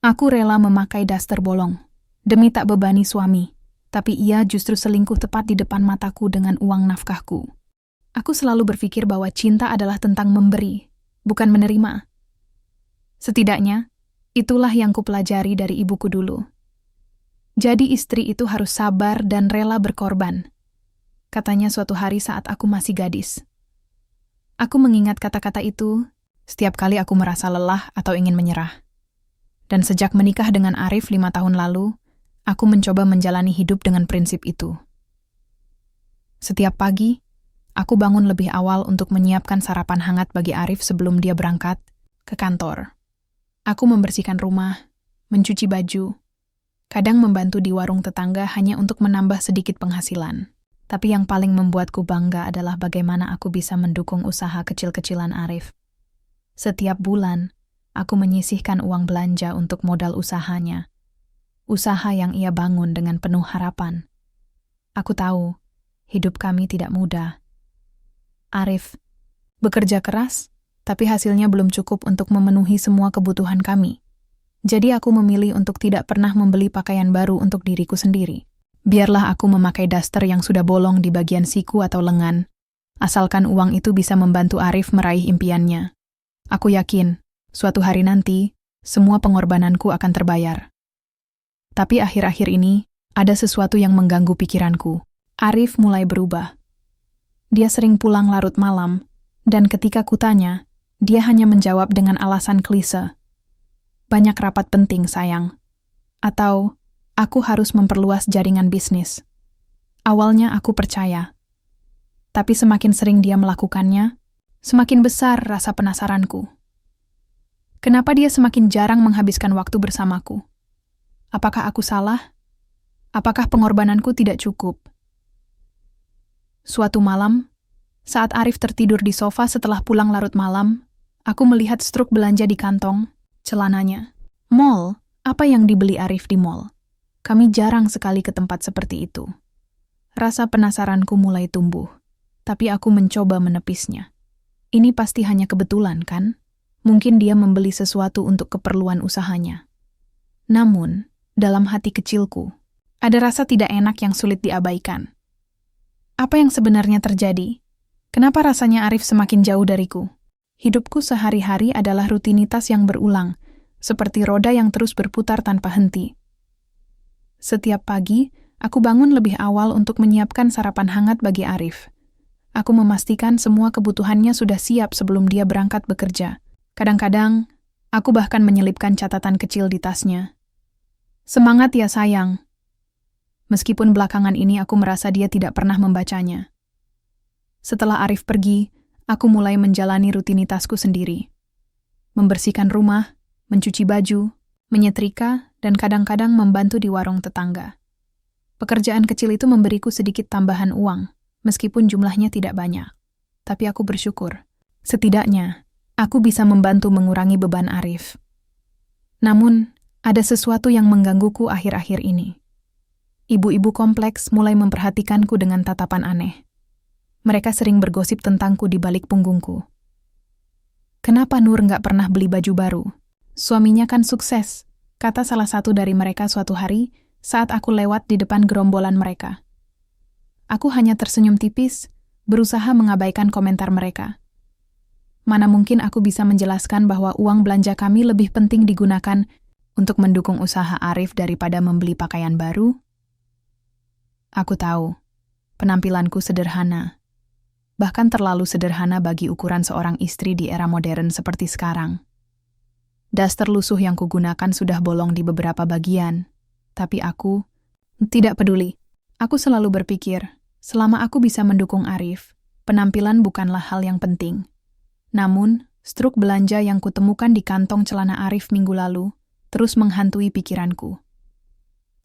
Aku rela memakai daster bolong, demi tak bebani suami, tapi ia justru selingkuh tepat di depan mataku dengan uang nafkahku. Aku selalu berpikir bahwa cinta adalah tentang memberi, bukan menerima. Setidaknya, itulah yang kupelajari dari ibuku dulu. Jadi istri itu harus sabar dan rela berkorban, katanya suatu hari saat aku masih gadis. Aku mengingat kata-kata itu setiap kali aku merasa lelah atau ingin menyerah. Dan sejak menikah dengan Arif 5 tahun lalu, aku mencoba menjalani hidup dengan prinsip itu. Setiap pagi, aku bangun lebih awal untuk menyiapkan sarapan hangat bagi Arif sebelum dia berangkat ke kantor. Aku membersihkan rumah, mencuci baju, kadang membantu di warung tetangga hanya untuk menambah sedikit penghasilan. Tapi yang paling membuatku bangga adalah bagaimana aku bisa mendukung usaha kecil-kecilan Arif. Setiap bulan, aku menyisihkan uang belanja untuk modal usahanya. Usaha yang ia bangun dengan penuh harapan. Aku tahu, hidup kami tidak mudah. Arif bekerja keras, tapi hasilnya belum cukup untuk memenuhi semua kebutuhan kami. Jadi aku memilih untuk tidak pernah membeli pakaian baru untuk diriku sendiri. Biarlah aku memakai daster yang sudah bolong di bagian siku atau lengan, asalkan uang itu bisa membantu Arif meraih impiannya. Aku yakin, suatu hari nanti, semua pengorbananku akan terbayar. Tapi akhir-akhir ini, ada sesuatu yang mengganggu pikiranku. Arif mulai berubah. Dia sering pulang larut malam, dan ketika kutanya, dia hanya menjawab dengan alasan klise. Banyak rapat penting, sayang. Atau, aku harus memperluas jaringan bisnis. Awalnya aku percaya. Tapi semakin sering dia melakukannya, semakin besar rasa penasaranku. Kenapa dia semakin jarang menghabiskan waktu bersamaku? Apakah aku salah? Apakah pengorbananku tidak cukup? Suatu malam, saat Arif tertidur di sofa setelah pulang larut malam, aku melihat struk belanja di kantong celananya. Mall? Apa yang dibeli Arif di mall? Kami jarang sekali ke tempat seperti itu. Rasa penasaranku mulai tumbuh, tapi aku mencoba menepisnya. Ini pasti hanya kebetulan, kan? Mungkin dia membeli sesuatu untuk keperluan usahanya. Namun, dalam hati kecilku, ada rasa tidak enak yang sulit diabaikan. Apa yang sebenarnya terjadi? Kenapa rasanya Arif semakin jauh dariku? Hidupku sehari-hari adalah rutinitas yang berulang, seperti roda yang terus berputar tanpa henti. Setiap pagi, aku bangun lebih awal untuk menyiapkan sarapan hangat bagi Arif. Aku memastikan semua kebutuhannya sudah siap sebelum dia berangkat bekerja. Kadang-kadang, aku bahkan menyelipkan catatan kecil di tasnya. Semangat ya sayang. Meskipun belakangan ini aku merasa dia tidak pernah membacanya. Setelah Arif pergi, aku mulai menjalani rutinitasku sendiri. Membersihkan rumah, mencuci baju, menyetrika, dan kadang-kadang membantu di warung tetangga. Pekerjaan kecil itu memberiku sedikit tambahan uang, meskipun jumlahnya tidak banyak. Tapi aku bersyukur. Setidaknya, aku bisa membantu mengurangi beban Arif. Namun, ada sesuatu yang menggangguku akhir-akhir ini. Ibu-ibu kompleks mulai memperhatikanku dengan tatapan aneh. Mereka sering bergosip tentangku di balik punggungku. Kenapa Nur nggak pernah beli baju baru? Suaminya kan sukses, kata salah satu dari mereka suatu hari saat aku lewat di depan gerombolan mereka. Aku hanya tersenyum tipis, berusaha mengabaikan komentar mereka. Mana mungkin aku bisa menjelaskan bahwa uang belanja kami lebih penting digunakan untuk mendukung usaha Arif daripada membeli pakaian baru? Aku tahu, penampilanku sederhana. Bahkan terlalu sederhana bagi ukuran seorang istri di era modern seperti sekarang. Daster lusuh yang kugunakan sudah bolong di beberapa bagian, tapi aku tidak peduli. Aku selalu berpikir, selama aku bisa mendukung Arif, penampilan bukanlah hal yang penting. Namun, struk belanja yang kutemukan di kantong celana Arif minggu lalu terus menghantui pikiranku.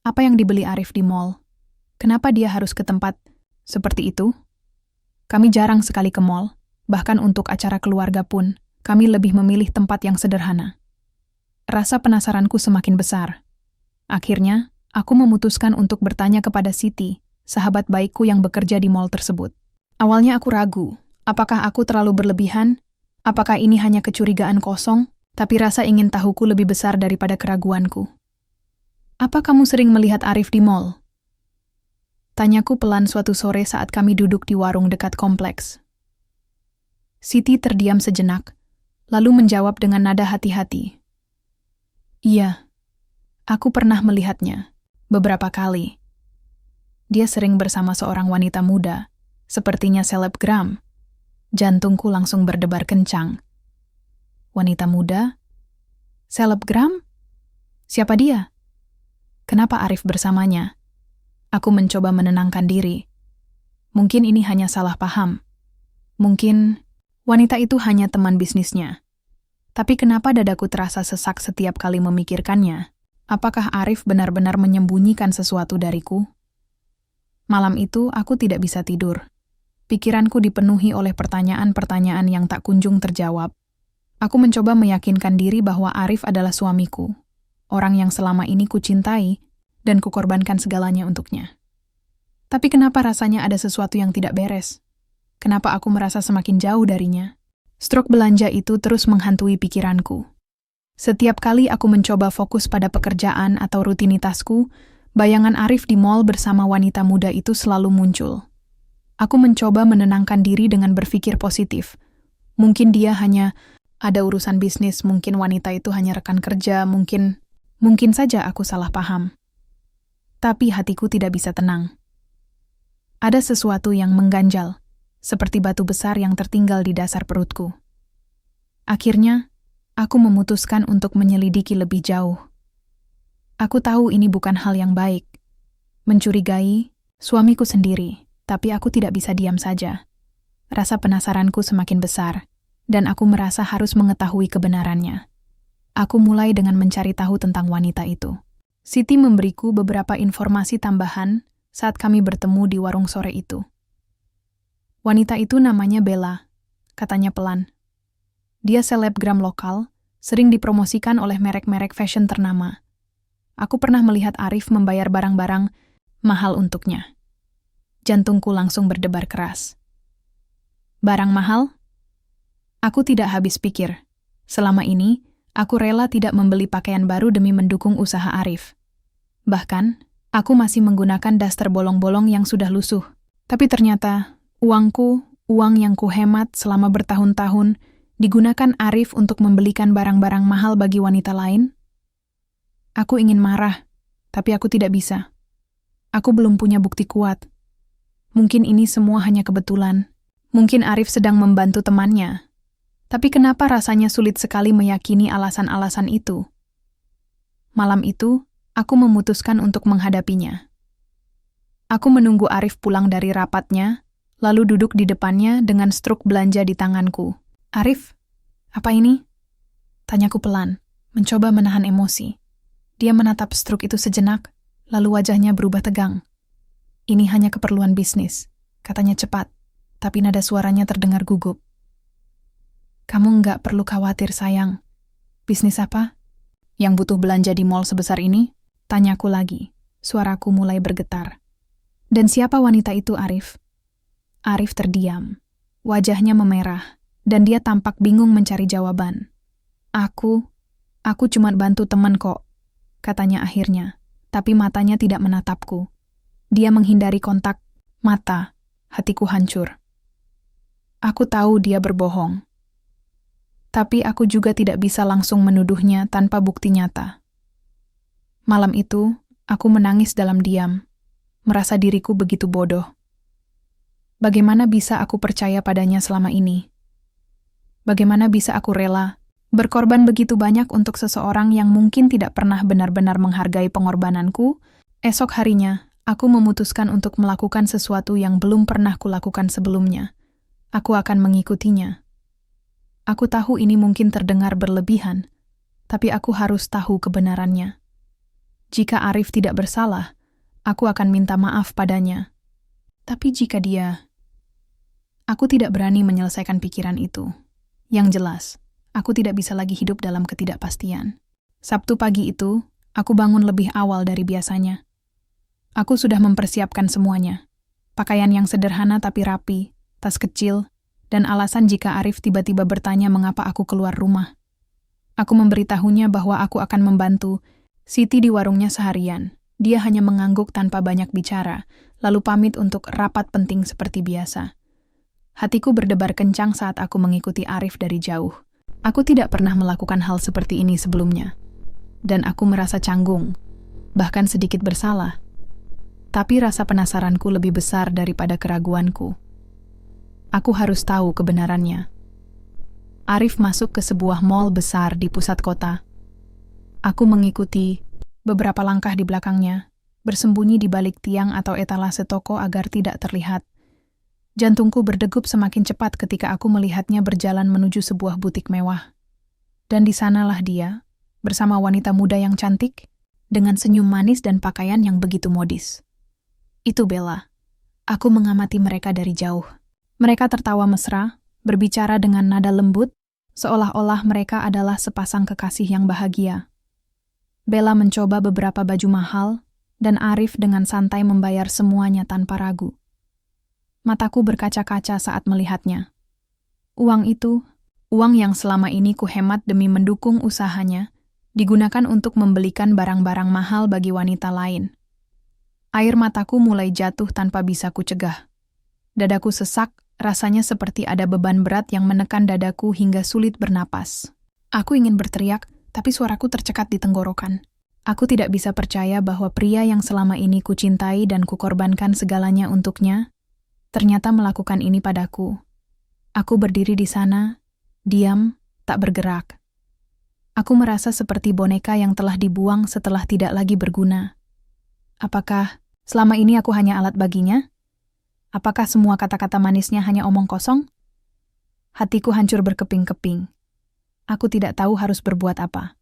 Apa yang dibeli Arif di mall? Kenapa dia harus ke tempat seperti itu? Kami jarang sekali ke mall, bahkan untuk acara keluarga pun, kami lebih memilih tempat yang sederhana. Rasa penasaranku semakin besar. Akhirnya, aku memutuskan untuk bertanya kepada Siti, sahabat baikku yang bekerja di mall tersebut. Awalnya aku ragu, apakah aku terlalu berlebihan? Apakah ini hanya kecurigaan kosong? Tapi rasa ingin tahuku lebih besar daripada keraguanku. Apa kamu sering melihat Arif di mall? Tanyaku pelan suatu sore saat kami duduk di warung dekat kompleks. Siti terdiam sejenak, lalu menjawab dengan nada hati-hati. Iya, aku pernah melihatnya, beberapa kali. Dia sering bersama seorang wanita muda, sepertinya selebgram. Jantungku langsung berdebar kencang. Wanita muda? Selebgram? Siapa dia? Kenapa Arif bersamanya? Aku mencoba menenangkan diri. Mungkin ini hanya salah paham. Mungkin wanita itu hanya teman bisnisnya. Tapi kenapa dadaku terasa sesak setiap kali memikirkannya? Apakah Arif benar-benar menyembunyikan sesuatu dariku? Malam itu aku tidak bisa tidur. Pikiranku dipenuhi oleh pertanyaan-pertanyaan yang tak kunjung terjawab. Aku mencoba meyakinkan diri bahwa Arif adalah suamiku, orang yang selama ini kucintai dan kukorbankan segalanya untuknya. Tapi kenapa rasanya ada sesuatu yang tidak beres? Kenapa aku merasa semakin jauh darinya? Stroke belanja itu terus menghantui pikiranku. Setiap kali aku mencoba fokus pada pekerjaan atau rutinitasku, bayangan Arif di mall bersama wanita muda itu selalu muncul. Aku mencoba menenangkan diri dengan berpikir positif. Mungkin dia hanya ada urusan bisnis, mungkin wanita itu hanya rekan kerja, mungkin saja aku salah paham. Tapi hatiku tidak bisa tenang. Ada sesuatu yang mengganjal, seperti batu besar yang tertinggal di dasar perutku. Akhirnya, aku memutuskan untuk menyelidiki lebih jauh. Aku tahu ini bukan hal yang baik. Mencurigai suamiku sendiri. Tapi aku tidak bisa diam saja. Rasa penasaranku semakin besar, dan aku merasa harus mengetahui kebenarannya. Aku mulai dengan mencari tahu tentang wanita itu. Siti memberiku beberapa informasi tambahan saat kami bertemu di warung sore itu. Wanita itu namanya Bella, katanya pelan. Dia selebgram lokal, sering dipromosikan oleh merek-merek fashion ternama. Aku pernah melihat Arif membayar barang-barang mahal untuknya. Jantungku langsung berdebar keras. Barang mahal? Aku tidak habis pikir. Selama ini, aku rela tidak membeli pakaian baru demi mendukung usaha Arif. Bahkan, aku masih menggunakan daster bolong-bolong yang sudah lusuh. Tapi ternyata, uang yang kuhemat selama bertahun-tahun, digunakan Arif untuk membelikan barang-barang mahal bagi wanita lain. Aku ingin marah, tapi aku tidak bisa. Aku belum punya bukti kuat. Mungkin ini semua hanya kebetulan. Mungkin Arif sedang membantu temannya. Tapi kenapa rasanya sulit sekali meyakini alasan-alasan itu? Malam itu, aku memutuskan untuk menghadapinya. Aku menunggu Arif pulang dari rapatnya, lalu duduk di depannya dengan struk belanja di tanganku. Arif, apa ini? Tanyaku pelan, mencoba menahan emosi. Dia menatap struk itu sejenak, lalu wajahnya berubah tegang. Ini hanya keperluan bisnis, katanya cepat, tapi nada suaranya terdengar gugup. Kamu nggak perlu khawatir, sayang. Bisnis apa? Yang butuh belanja di mall sebesar ini? Tanyaku lagi, suaraku mulai bergetar. Dan siapa wanita itu, Arif? Arif terdiam, wajahnya memerah, dan dia tampak bingung mencari jawaban. Aku cuma bantu teman kok, katanya akhirnya, tapi matanya tidak menatapku. Dia menghindari kontak mata, hatiku hancur. Aku tahu dia berbohong. Tapi aku juga tidak bisa langsung menuduhnya tanpa bukti nyata. Malam itu, aku menangis dalam diam, merasa diriku begitu bodoh. Bagaimana bisa aku percaya padanya selama ini? Bagaimana bisa aku rela berkorban begitu banyak untuk seseorang yang mungkin tidak pernah benar-benar menghargai pengorbananku? Esok harinya, aku memutuskan untuk melakukan sesuatu yang belum pernah kulakukan sebelumnya. Aku akan mengikutinya. Aku tahu ini mungkin terdengar berlebihan, tapi aku harus tahu kebenarannya. Jika Arif tidak bersalah, aku akan minta maaf padanya. Tapi jika dia... Aku tidak berani menyelesaikan pikiran itu. Yang jelas, aku tidak bisa lagi hidup dalam ketidakpastian. Sabtu pagi itu, aku bangun lebih awal dari biasanya. Aku sudah mempersiapkan semuanya. Pakaian yang sederhana tapi rapi, tas kecil, dan alasan jika Arif tiba-tiba bertanya mengapa aku keluar rumah. Aku memberitahunya bahwa aku akan membantu Siti di warungnya seharian. Dia hanya mengangguk tanpa banyak bicara, lalu pamit untuk rapat penting seperti biasa. Hatiku berdebar kencang saat aku mengikuti Arif dari jauh. Aku tidak pernah melakukan hal seperti ini sebelumnya. Dan aku merasa canggung, bahkan sedikit bersalah. Tapi rasa penasaranku lebih besar daripada keraguanku. Aku harus tahu kebenarannya. Arif masuk ke sebuah mall besar di pusat kota. Aku mengikuti beberapa langkah di belakangnya, bersembunyi di balik tiang atau etalase toko agar tidak terlihat. Jantungku berdegup semakin cepat ketika aku melihatnya berjalan menuju sebuah butik mewah. Dan di sanalah dia, bersama wanita muda yang cantik, dengan senyum manis dan pakaian yang begitu modis. Itu Bella. Aku mengamati mereka dari jauh. Mereka tertawa mesra, berbicara dengan nada lembut, seolah-olah mereka adalah sepasang kekasih yang bahagia. Bella mencoba beberapa baju mahal, dan Arif dengan santai membayar semuanya tanpa ragu. Mataku berkaca-kaca saat melihatnya. Uang itu, uang yang selama ini kuhemat demi mendukung usahanya, digunakan untuk membelikan barang-barang mahal bagi wanita lain. Air mataku mulai jatuh tanpa bisa kucegah. Dadaku sesak, rasanya seperti ada beban berat yang menekan dadaku hingga sulit bernapas. Aku ingin berteriak, tapi suaraku tercekat di tenggorokan. Aku tidak bisa percaya bahwa pria yang selama ini kucintai dan kukorbankan segalanya untuknya, ternyata melakukan ini padaku. Aku berdiri di sana, diam, tak bergerak. Aku merasa seperti boneka yang telah dibuang setelah tidak lagi berguna. Apakah selama ini aku hanya alat baginya? Apakah semua kata-kata manisnya hanya omong kosong? Hatiku hancur berkeping-keping. Aku tidak tahu harus berbuat apa.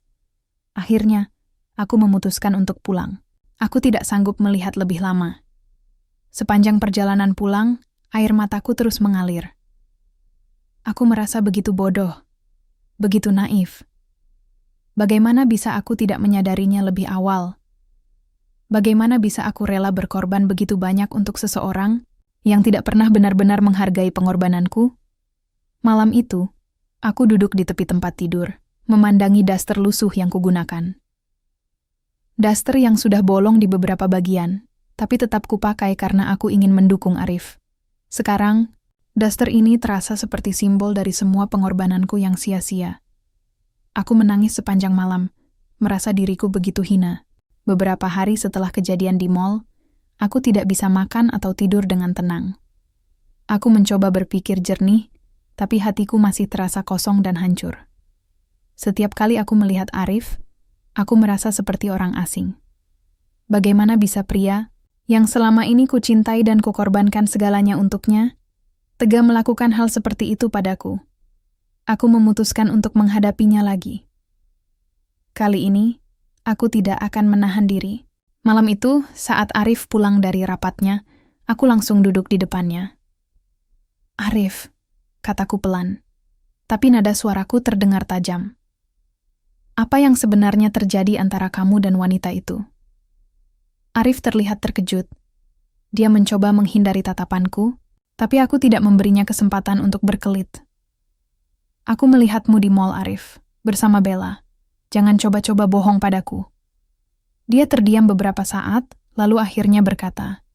Akhirnya, aku memutuskan untuk pulang. Aku tidak sanggup melihat lebih lama. Sepanjang perjalanan pulang, air mataku terus mengalir. Aku merasa begitu bodoh, begitu naif. Bagaimana bisa aku tidak menyadarinya lebih awal? Bagaimana bisa aku rela berkorban begitu banyak untuk seseorang yang tidak pernah benar-benar menghargai pengorbananku? Malam itu, aku duduk di tepi tempat tidur, memandangi daster lusuh yang kugunakan. Daster yang sudah bolong di beberapa bagian, tapi tetap kupakai karena aku ingin mendukung Arif. Sekarang, daster ini terasa seperti simbol dari semua pengorbananku yang sia-sia. Aku menangis sepanjang malam, merasa diriku begitu hina. Beberapa hari setelah kejadian di mall, aku tidak bisa makan atau tidur dengan tenang. Aku mencoba berpikir jernih, tapi hatiku masih terasa kosong dan hancur. Setiap kali aku melihat Arif, aku merasa seperti orang asing. Bagaimana bisa pria yang selama ini kucintai dan kukorbankan segalanya untuknya, tega melakukan hal seperti itu padaku? Aku memutuskan untuk menghadapinya lagi. Kali ini, aku tidak akan menahan diri. Malam itu, saat Arif pulang dari rapatnya, aku langsung duduk di depannya. "Arif," kataku pelan, tapi nada suaraku terdengar tajam. "Apa yang sebenarnya terjadi antara kamu dan wanita itu?" Arif terlihat terkejut. Dia mencoba menghindari tatapanku, tapi aku tidak memberinya kesempatan untuk berkelit. "Aku melihatmu di mall, Arif, bersama Bella. Jangan coba-coba bohong padaku." Dia terdiam beberapa saat, lalu akhirnya berkata,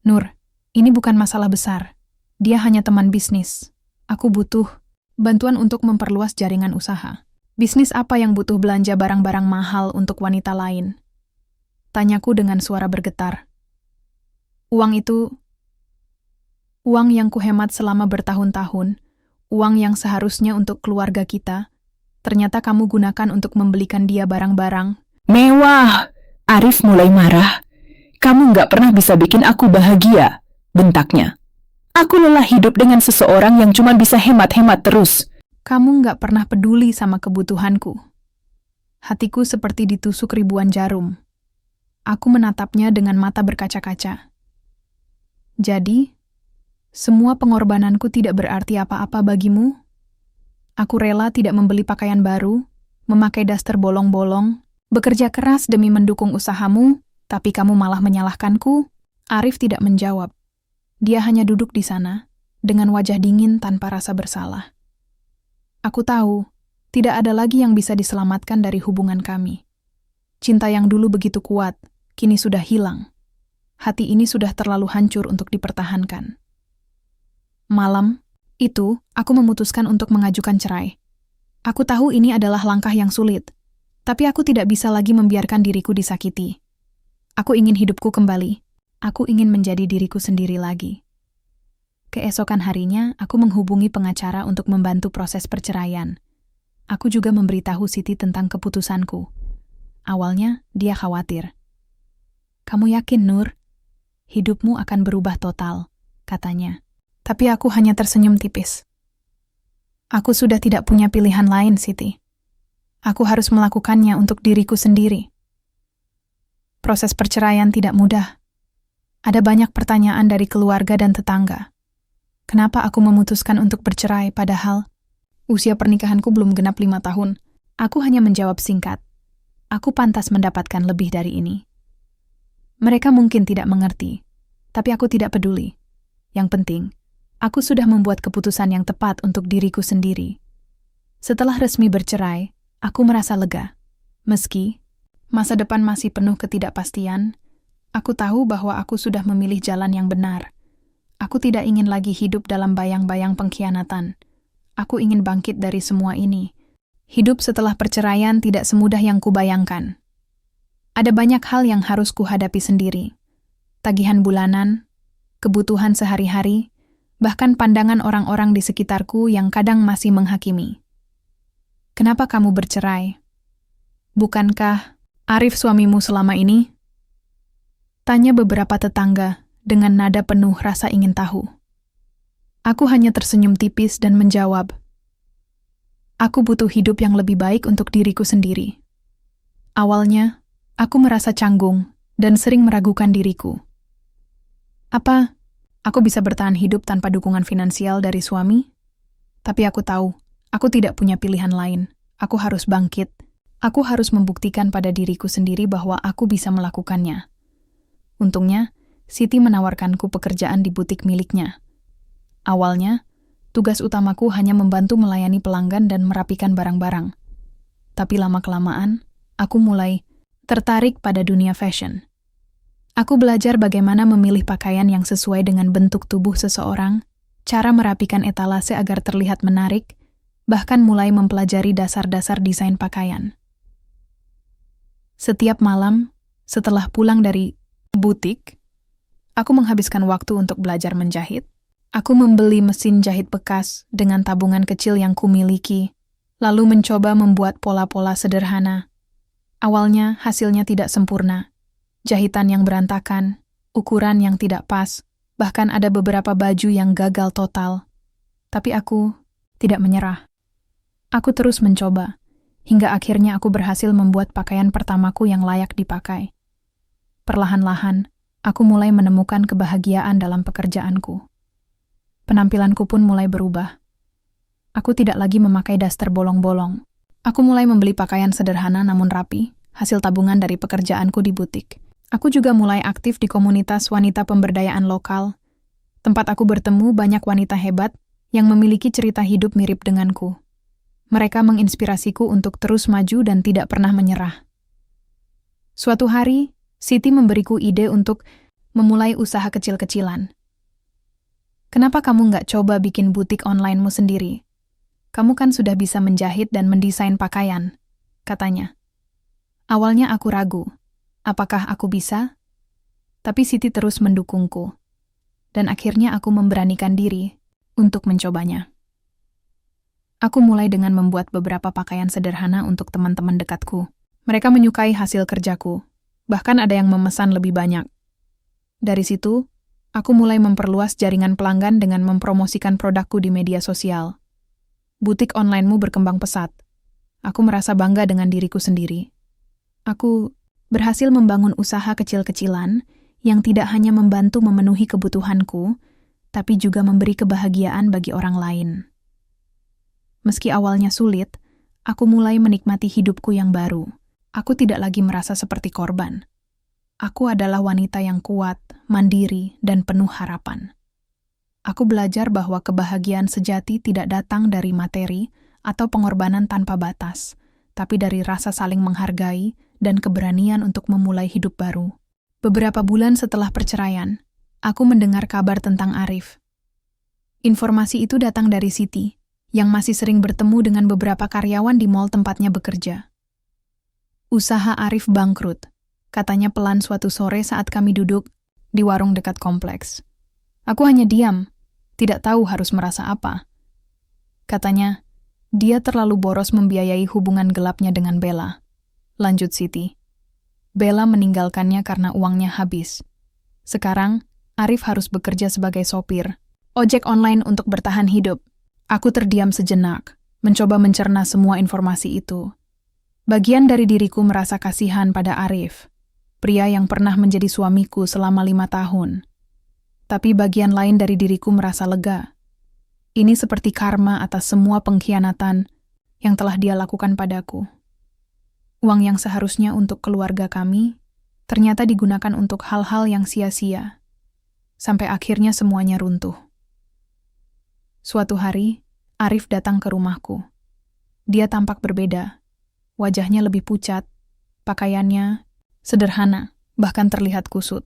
"Nur, ini bukan masalah besar. Dia hanya teman bisnis. Aku butuh bantuan untuk memperluas jaringan usaha." "Bisnis apa yang butuh belanja barang-barang mahal untuk wanita lain?" tanyaku dengan suara bergetar. Uang yang kuhemat selama bertahun-tahun, uang yang seharusnya untuk keluarga kita, ternyata kamu gunakan untuk membelikan dia barang-barang mewah." Arif mulai marah. "Kamu nggak pernah bisa bikin aku bahagia," bentaknya. "Aku lelah hidup dengan seseorang yang cuma bisa hemat-hemat terus." "Kamu nggak pernah peduli sama kebutuhanku." Hatiku seperti ditusuk ribuan jarum. Aku menatapnya dengan mata berkaca-kaca. "Jadi, semua pengorbananku tidak berarti apa-apa bagimu? Aku rela tidak membeli pakaian baru, memakai daster bolong-bolong, bekerja keras demi mendukung usahamu, tapi kamu malah menyalahkanku?" Arif tidak menjawab. Dia hanya duduk di sana, dengan wajah dingin tanpa rasa bersalah. Aku tahu, Tidak ada lagi yang bisa diselamatkan dari hubungan kami. Cinta yang dulu begitu kuat, kini sudah hilang. Hati ini sudah terlalu hancur untuk dipertahankan. Malam itu, aku memutuskan untuk mengajukan cerai. Aku tahu ini adalah langkah yang sulit, tapi aku tidak bisa lagi membiarkan diriku disakiti. Aku ingin hidupku kembali. Aku ingin menjadi diriku sendiri lagi. Keesokan harinya, aku menghubungi pengacara untuk membantu proses perceraian. Aku juga memberitahu Siti tentang keputusanku. Awalnya, dia khawatir. "Kamu yakin, Nur? Hidupmu akan berubah total," katanya. Tapi aku hanya tersenyum tipis. Aku sudah tidak punya pilihan lain, Siti. Aku harus melakukannya untuk diriku sendiri. Proses perceraian tidak mudah. Ada banyak pertanyaan dari keluarga dan tetangga. Kenapa aku memutuskan untuk bercerai padahal usia pernikahanku belum genap 5 tahun? Aku hanya menjawab singkat. Aku pantas mendapatkan lebih dari ini. Mereka mungkin tidak mengerti, tapi aku tidak peduli. Yang penting, aku sudah membuat keputusan yang tepat untuk diriku sendiri. Setelah resmi bercerai, aku merasa lega. Meski masa depan masih penuh ketidakpastian, aku tahu bahwa aku sudah memilih jalan yang benar. Aku tidak ingin lagi hidup dalam bayang-bayang pengkhianatan. Aku ingin bangkit dari semua ini. Hidup setelah perceraian tidak semudah yang kubayangkan. Ada banyak hal yang harus kuhadapi sendiri. Tagihan bulanan, kebutuhan sehari-hari, bahkan pandangan orang-orang di sekitarku yang kadang masih menghakimi. "Kenapa kamu bercerai? Bukankah Arif suamimu selama ini?" Tanya beberapa tetangga dengan nada penuh rasa ingin tahu. Aku hanya tersenyum tipis dan menjawab, "Aku butuh hidup yang lebih baik untuk diriku sendiri." Awalnya, aku merasa canggung dan sering meragukan diriku. Apa aku bisa bertahan hidup tanpa dukungan finansial dari suami? Tapi aku tahu, aku tidak punya pilihan lain. Aku harus bangkit. Aku harus membuktikan pada diriku sendiri bahwa aku bisa melakukannya. Untungnya, Siti menawarkanku pekerjaan di butik miliknya. Awalnya, tugas utamaku hanya membantu melayani pelanggan dan merapikan barang-barang. Tapi lama-kelamaan, aku mulai tertarik pada dunia fashion. Aku belajar bagaimana memilih pakaian yang sesuai dengan bentuk tubuh seseorang, cara merapikan etalase agar terlihat menarik, bahkan mulai mempelajari dasar-dasar desain pakaian. Setiap malam, setelah pulang dari butik, aku menghabiskan waktu untuk belajar menjahit. Aku membeli mesin jahit bekas dengan tabungan kecil yang kumiliki, lalu mencoba membuat pola-pola sederhana. Awalnya hasilnya tidak sempurna. Jahitan yang berantakan, ukuran yang tidak pas, bahkan ada beberapa baju yang gagal total. Tapi aku tidak menyerah. Aku terus mencoba, hingga akhirnya aku berhasil membuat pakaian pertamaku yang layak dipakai. Perlahan-lahan, aku mulai menemukan kebahagiaan dalam pekerjaanku. Penampilanku pun mulai berubah. Aku tidak lagi memakai daster bolong-bolong. Aku mulai membeli pakaian sederhana namun rapi, hasil tabungan dari pekerjaanku di butik. Aku juga mulai aktif di komunitas wanita pemberdayaan lokal. Tempat aku bertemu banyak wanita hebat yang memiliki cerita hidup mirip denganku. Mereka menginspirasiku untuk terus maju dan tidak pernah menyerah. Suatu hari, Siti memberiku ide untuk memulai usaha kecil-kecilan. "Kenapa kamu nggak coba bikin butik online-mu sendiri? Kamu kan sudah bisa menjahit dan mendesain pakaian," katanya. Awalnya aku ragu, apakah aku bisa? Tapi Siti terus mendukungku. Dan akhirnya aku memberanikan diri untuk mencobanya. Aku mulai dengan membuat beberapa pakaian sederhana untuk teman-teman dekatku. Mereka menyukai hasil kerjaku, bahkan ada yang memesan lebih banyak. Dari situ, aku mulai memperluas jaringan pelanggan dengan mempromosikan produkku di media sosial. Butik online-mu berkembang pesat. Aku merasa bangga dengan diriku sendiri. Aku berhasil membangun usaha kecil-kecilan yang tidak hanya membantu memenuhi kebutuhanku, tapi juga memberi kebahagiaan bagi orang lain. Meski awalnya sulit, aku mulai menikmati hidupku yang baru. Aku tidak lagi merasa seperti korban. Aku adalah wanita yang kuat, mandiri, dan penuh harapan. Aku belajar bahwa kebahagiaan sejati tidak datang dari materi atau pengorbanan tanpa batas, tapi dari rasa saling menghargai dan keberanian untuk memulai hidup baru. Beberapa bulan setelah perceraian, aku mendengar kabar tentang Arif. Informasi itu datang dari Siti, yang masih sering bertemu dengan beberapa karyawan di mall tempatnya bekerja. Usaha Arif bangkrut, katanya pelan suatu sore saat kami duduk di warung dekat kompleks. Aku hanya diam, tidak tahu harus merasa apa. Katanya, dia terlalu boros membiayai hubungan gelapnya dengan Bella. Lanjut Siti. Bella meninggalkannya karena uangnya habis. Sekarang, Arif harus bekerja sebagai sopir ojek online untuk bertahan hidup. Aku terdiam sejenak, mencoba mencerna semua informasi itu. Bagian dari diriku merasa kasihan pada Arif, pria yang pernah menjadi suamiku selama 5 tahun. Tapi bagian lain dari diriku merasa lega. Ini seperti karma atas semua pengkhianatan yang telah dia lakukan padaku. Uang yang seharusnya untuk keluarga kami, ternyata digunakan untuk hal-hal yang sia-sia. Sampai akhirnya semuanya runtuh. Suatu hari, Arif datang ke rumahku. Dia tampak berbeda. Wajahnya lebih pucat, pakaiannya sederhana, bahkan terlihat kusut.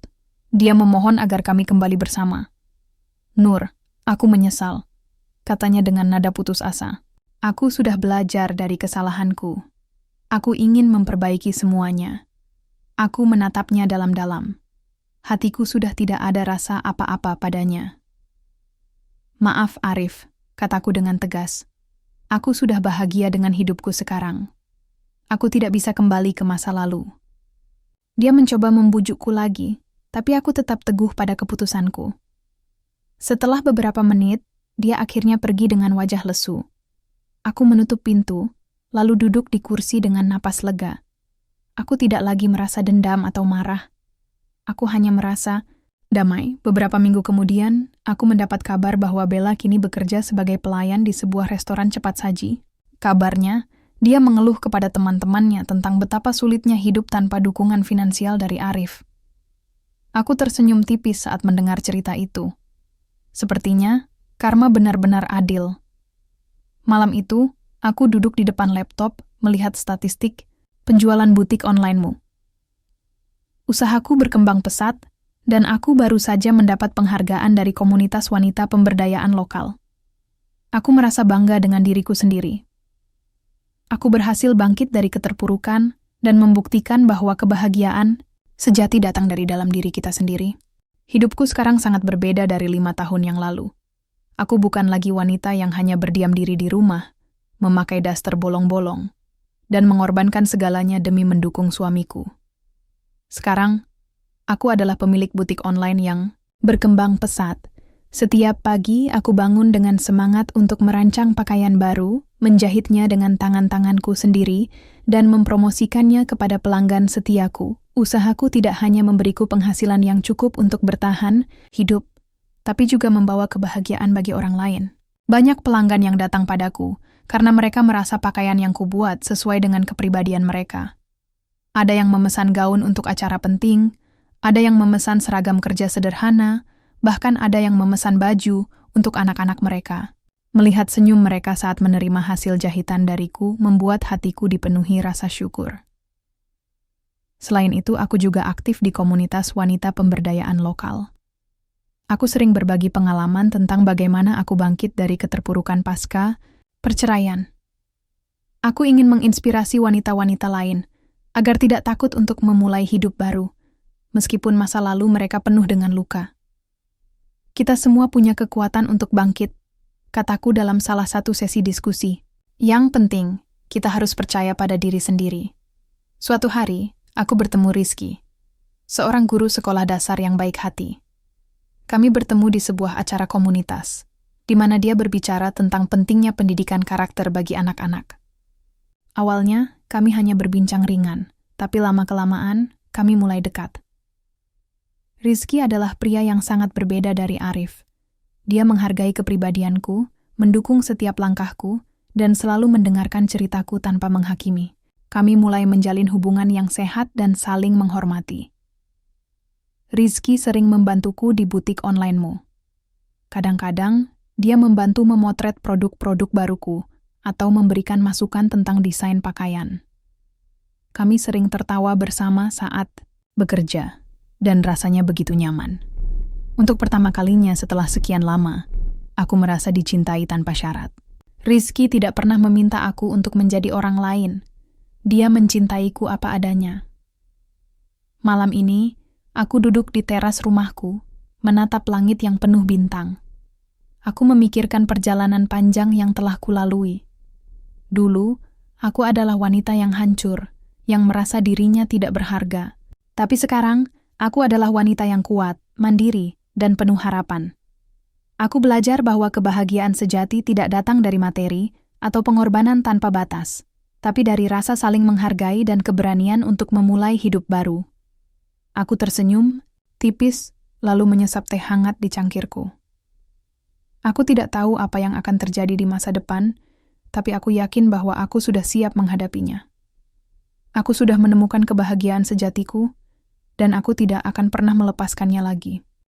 Dia memohon agar kami kembali bersama. Nur, aku menyesal, katanya dengan nada putus asa. Aku sudah belajar dari kesalahanku. Aku ingin memperbaiki semuanya. Aku menatapnya dalam-dalam. Hatiku sudah tidak ada rasa apa-apa padanya. Maaf Arif, kataku dengan tegas. Aku sudah bahagia dengan hidupku sekarang. Aku tidak bisa kembali ke masa lalu. Dia mencoba membujukku lagi, tapi aku tetap teguh pada keputusanku. Setelah beberapa menit, dia akhirnya pergi dengan wajah lesu. Aku menutup pintu, lalu duduk di kursi dengan napas lega. Aku tidak lagi merasa dendam atau marah. Aku hanya merasa damai. Beberapa minggu kemudian, aku mendapat kabar bahwa Bella kini bekerja sebagai pelayan di sebuah restoran cepat saji. Kabarnya, dia mengeluh kepada teman-temannya tentang betapa sulitnya hidup tanpa dukungan finansial dari Arif. Aku tersenyum tipis saat mendengar cerita itu. Sepertinya, karma benar-benar adil. Malam itu, aku duduk di depan laptop, melihat statistik penjualan butik online-mu. Usahaku berkembang pesat, dan aku baru saja mendapat penghargaan dari komunitas wanita pemberdayaan lokal. Aku merasa bangga dengan diriku sendiri. Aku berhasil bangkit dari keterpurukan dan membuktikan bahwa kebahagiaan sejati datang dari dalam diri kita sendiri. Hidupku sekarang sangat berbeda dari 5 tahun yang lalu. Aku bukan lagi wanita yang hanya berdiam diri di rumah, memakai daster bolong-bolong, dan mengorbankan segalanya demi mendukung suamiku. Sekarang, aku adalah pemilik butik online yang berkembang pesat. Setiap pagi, aku bangun dengan semangat untuk merancang pakaian baru, menjahitnya dengan tangan-tanganku sendiri, dan mempromosikannya kepada pelanggan setiaku. Usahaku tidak hanya memberiku penghasilan yang cukup untuk bertahan hidup, tapi juga membawa kebahagiaan bagi orang lain. Banyak pelanggan yang datang padaku, karena mereka merasa pakaian yang kubuat sesuai dengan kepribadian mereka. Ada yang memesan gaun untuk acara penting, ada yang memesan seragam kerja sederhana, bahkan ada yang memesan baju untuk anak-anak mereka. Melihat senyum mereka saat menerima hasil jahitan dariku membuat hatiku dipenuhi rasa syukur. Selain itu, aku juga aktif di komunitas wanita pemberdayaan lokal. Aku sering berbagi pengalaman tentang bagaimana aku bangkit dari keterpurukan pasca perceraian. Aku ingin menginspirasi wanita-wanita lain agar tidak takut untuk memulai hidup baru, meskipun masa lalu mereka penuh dengan luka. Kita semua punya kekuatan untuk bangkit, kataku dalam salah satu sesi diskusi. Yang penting, kita harus percaya pada diri sendiri. Suatu hari, aku bertemu Rizky, seorang guru sekolah dasar yang baik hati. Kami bertemu di sebuah acara komunitas, di mana dia berbicara tentang pentingnya pendidikan karakter bagi anak-anak. Awalnya, kami hanya berbincang ringan, tapi lama-kelamaan, kami mulai dekat. Rizky adalah pria yang sangat berbeda dari Arif. Dia menghargai kepribadianku, mendukung setiap langkahku, dan selalu mendengarkan ceritaku tanpa menghakimi. Kami mulai menjalin hubungan yang sehat dan saling menghormati. Rizky sering membantuku di butik online-mu. Kadang-kadang, dia membantu memotret produk-produk baruku, atau memberikan masukan tentang desain pakaian. Kami sering tertawa bersama saat bekerja, dan rasanya begitu nyaman. Untuk pertama kalinya setelah sekian lama, aku merasa dicintai tanpa syarat. Rizky tidak pernah meminta aku untuk menjadi orang lain. Dia mencintaiku apa adanya. Malam ini, aku duduk di teras rumahku, menatap langit yang penuh bintang. Aku memikirkan perjalanan panjang yang telah kulalui. Dulu, aku adalah wanita yang hancur, yang merasa dirinya tidak berharga. Tapi sekarang, aku adalah wanita yang kuat, mandiri, dan penuh harapan. Aku belajar bahwa kebahagiaan sejati tidak datang dari materi atau pengorbanan tanpa batas, tapi dari rasa saling menghargai dan keberanian untuk memulai hidup baru. Aku tersenyum, tipis, lalu menyesap teh hangat di cangkirku. Aku tidak tahu apa yang akan terjadi di masa depan, tapi aku yakin bahwa aku sudah siap menghadapinya. Aku sudah menemukan kebahagiaan sejatiku, dan aku tidak akan pernah melepaskannya lagi.